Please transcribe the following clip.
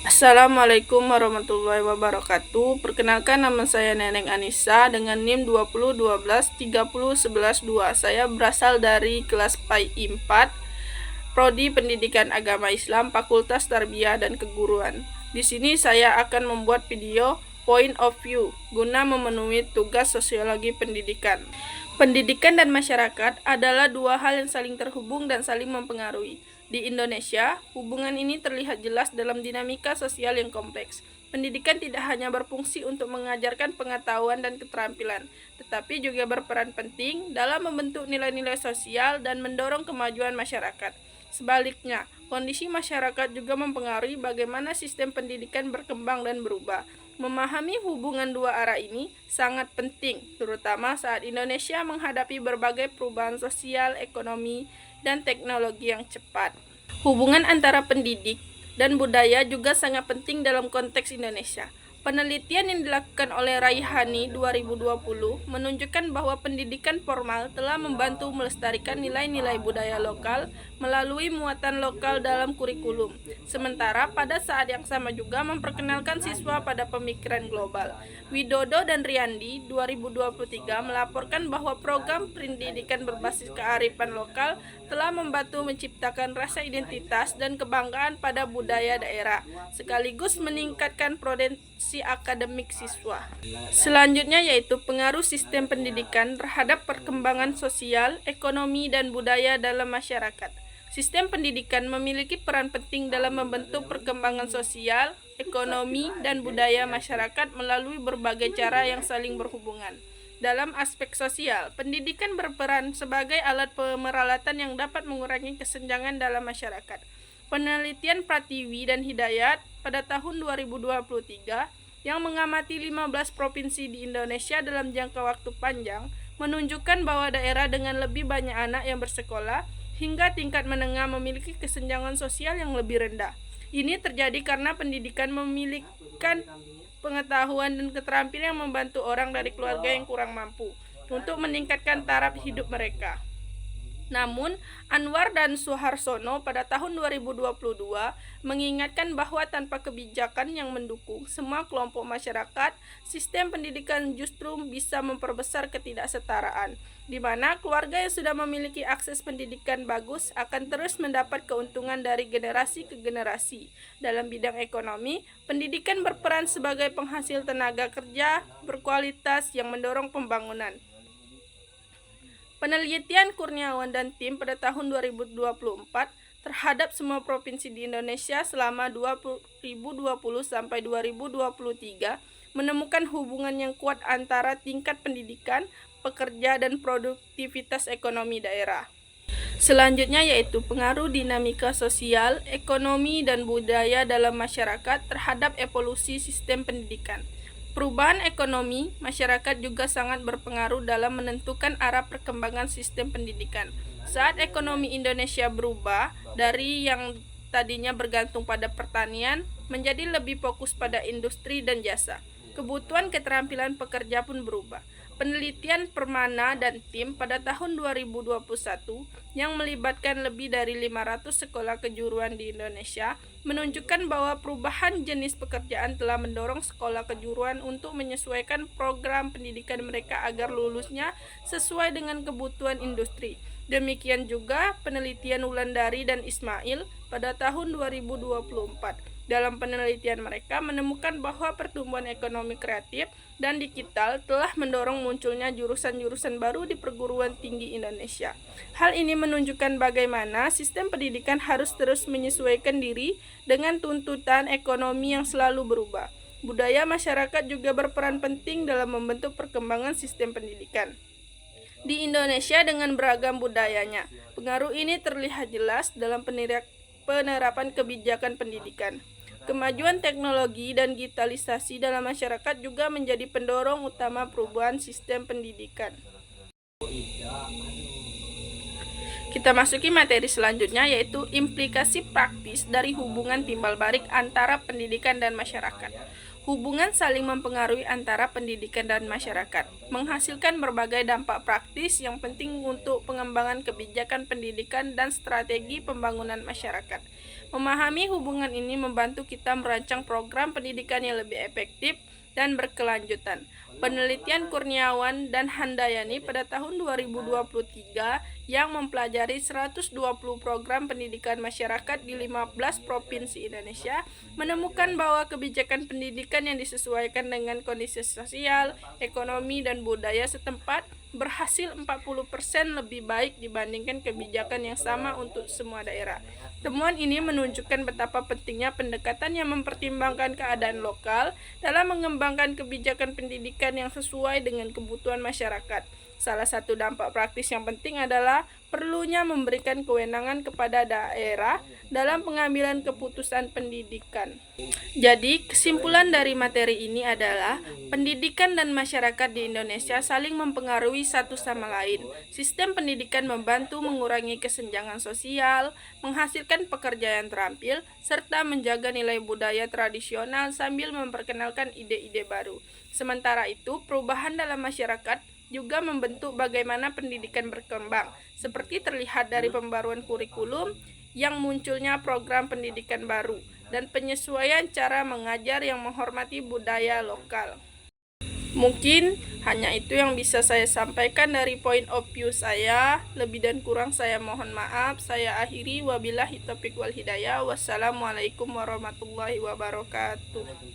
Assalamualaikum warahmatullahi wabarakatuh. Perkenalkan, nama saya Neneng Anissa dengan NIM 2012301112. Saya berasal dari kelas PAI 4, Prodi Pendidikan Agama Islam, Fakultas Tarbiyah dan Keguruan. Di sini saya akan membuat video point of view guna memenuhi tugas sosiologi pendidikan. Pendidikan dan masyarakat adalah dua hal yang saling terhubung dan saling mempengaruhi. Di Indonesia, hubungan ini terlihat jelas dalam dinamika sosial yang kompleks. Pendidikan tidak hanya berfungsi untuk mengajarkan pengetahuan dan keterampilan, tetapi juga berperan penting dalam membentuk nilai-nilai sosial dan mendorong kemajuan masyarakat. Sebaliknya, kondisi masyarakat juga mempengaruhi bagaimana sistem pendidikan berkembang dan berubah. Memahami hubungan dua arah ini sangat penting, terutama saat Indonesia menghadapi berbagai perubahan sosial, ekonomi, dan teknologi yang cepat. Hubungan antara pendidik dan budaya juga sangat penting dalam konteks Indonesia. Penelitian yang dilakukan oleh Raihani 2020 menunjukkan bahwa pendidikan formal telah membantu melestarikan nilai-nilai budaya lokal melalui muatan lokal dalam kurikulum. Sementara pada saat yang sama juga memperkenalkan siswa pada pemikiran global. Widodo dan Riyandi 2023 melaporkan bahwa program pendidikan berbasis kearifan lokal telah membantu menciptakan rasa identitas dan kebanggaan pada budaya daerah, sekaligus meningkatkan potensi akademik siswa. Selanjutnya yaitu pengaruh sistem pendidikan terhadap perkembangan sosial, ekonomi, dan budaya dalam masyarakat. Sistem pendidikan memiliki peran penting dalam membentuk perkembangan sosial, ekonomi, dan budaya masyarakat melalui berbagai cara yang saling berhubungan. Dalam aspek sosial, pendidikan berperan sebagai alat pemeralatan yang dapat mengurangi kesenjangan dalam masyarakat. Penelitian Pratiwi dan Hidayat pada tahun 2023 yang mengamati 15 provinsi di Indonesia dalam jangka waktu panjang menunjukkan bahwa daerah dengan lebih banyak anak yang bersekolah hingga tingkat menengah memiliki kesenjangan sosial yang lebih rendah. Ini terjadi karena pendidikan memiliki pengetahuan dan keterampilan yang membantu orang dari keluarga yang kurang mampu untuk meningkatkan taraf hidup mereka. Namun, Anwar dan Suharsono pada tahun 2022 mengingatkan bahwa tanpa kebijakan yang mendukung semua kelompok masyarakat, sistem pendidikan justru bisa memperbesar ketidaksetaraan, di mana keluarga yang sudah memiliki akses pendidikan bagus akan terus mendapat keuntungan dari generasi ke generasi. Dalam bidang ekonomi, pendidikan berperan sebagai penghasil tenaga kerja berkualitas yang mendorong pembangunan. Penelitian Kurniawan dan tim pada tahun 2024 terhadap semua provinsi di Indonesia selama 2020 sampai 2023 menemukan hubungan yang kuat antara tingkat pendidikan, pekerja, dan produktivitas ekonomi daerah. Selanjutnya yaitu pengaruh dinamika sosial, ekonomi, dan budaya dalam masyarakat terhadap evolusi sistem pendidikan. Perubahan ekonomi masyarakat juga sangat berpengaruh dalam menentukan arah perkembangan sistem pendidikan. Saat ekonomi Indonesia berubah dari yang tadinya bergantung pada pertanian menjadi lebih fokus pada industri dan jasa, kebutuhan keterampilan pekerja pun berubah. Penelitian Permana dan tim pada tahun 2021 yang melibatkan lebih dari 500 sekolah kejuruan di Indonesia menunjukkan bahwa perubahan jenis pekerjaan telah mendorong sekolah kejuruan untuk menyesuaikan program pendidikan mereka agar lulusnya sesuai dengan kebutuhan industri. Demikian juga penelitian Wulandari dan Ismail pada tahun 2024. Dalam penelitian mereka menemukan bahwa pertumbuhan ekonomi kreatif dan digital telah mendorong munculnya jurusan-jurusan baru di perguruan tinggi Indonesia. Hal ini menunjukkan bagaimana sistem pendidikan harus terus menyesuaikan diri dengan tuntutan ekonomi yang selalu berubah. Budaya masyarakat juga berperan penting dalam membentuk perkembangan sistem pendidikan. Di Indonesia dengan beragam budayanya, pengaruh ini terlihat jelas dalam penerapan kebijakan pendidikan. Kemajuan teknologi dan digitalisasi dalam masyarakat juga menjadi pendorong utama perubahan sistem pendidikan. Kita masuki materi selanjutnya yaitu implikasi praktis dari hubungan timbal balik antara pendidikan dan masyarakat. Hubungan saling mempengaruhi antara pendidikan dan masyarakat, menghasilkan berbagai dampak praktis yang penting untuk pengembangan kebijakan pendidikan dan strategi pembangunan masyarakat. Memahami hubungan ini membantu kita merancang program pendidikan yang lebih efektif dan berkelanjutan. Penelitian Kurniawan dan Handayani pada tahun 2023 yang mempelajari 120 program pendidikan masyarakat di 15 provinsi Indonesia menemukan bahwa kebijakan pendidikan yang disesuaikan dengan kondisi sosial, ekonomi, dan budaya setempat berhasil 40% lebih baik dibandingkan kebijakan yang sama untuk semua daerah. Temuan ini menunjukkan betapa pentingnya pendekatan yang mempertimbangkan keadaan lokal dalam mengembangkan kebijakan pendidikan yang sesuai dengan kebutuhan masyarakat. Salah satu dampak praktis yang penting adalah perlunya memberikan kewenangan kepada daerah dalam pengambilan keputusan pendidikan. Jadi, kesimpulan dari materi ini adalah pendidikan dan masyarakat di Indonesia saling mempengaruhi satu sama lain. Sistem pendidikan membantu mengurangi kesenjangan sosial, menghasilkan pekerja yang terampil, serta menjaga nilai budaya tradisional sambil memperkenalkan ide-ide baru. Sementara itu, perubahan dalam masyarakat juga membentuk bagaimana pendidikan berkembang, seperti terlihat dari pembaruan kurikulum, yang munculnya program pendidikan baru, dan penyesuaian cara mengajar yang menghormati budaya lokal. Mungkin hanya itu yang bisa saya sampaikan dari point of view saya. Lebih dan kurang saya mohon maaf. Saya akhiri, wabillahi taufiq wal hidayah. Wassalamualaikum warahmatullahi wabarakatuh.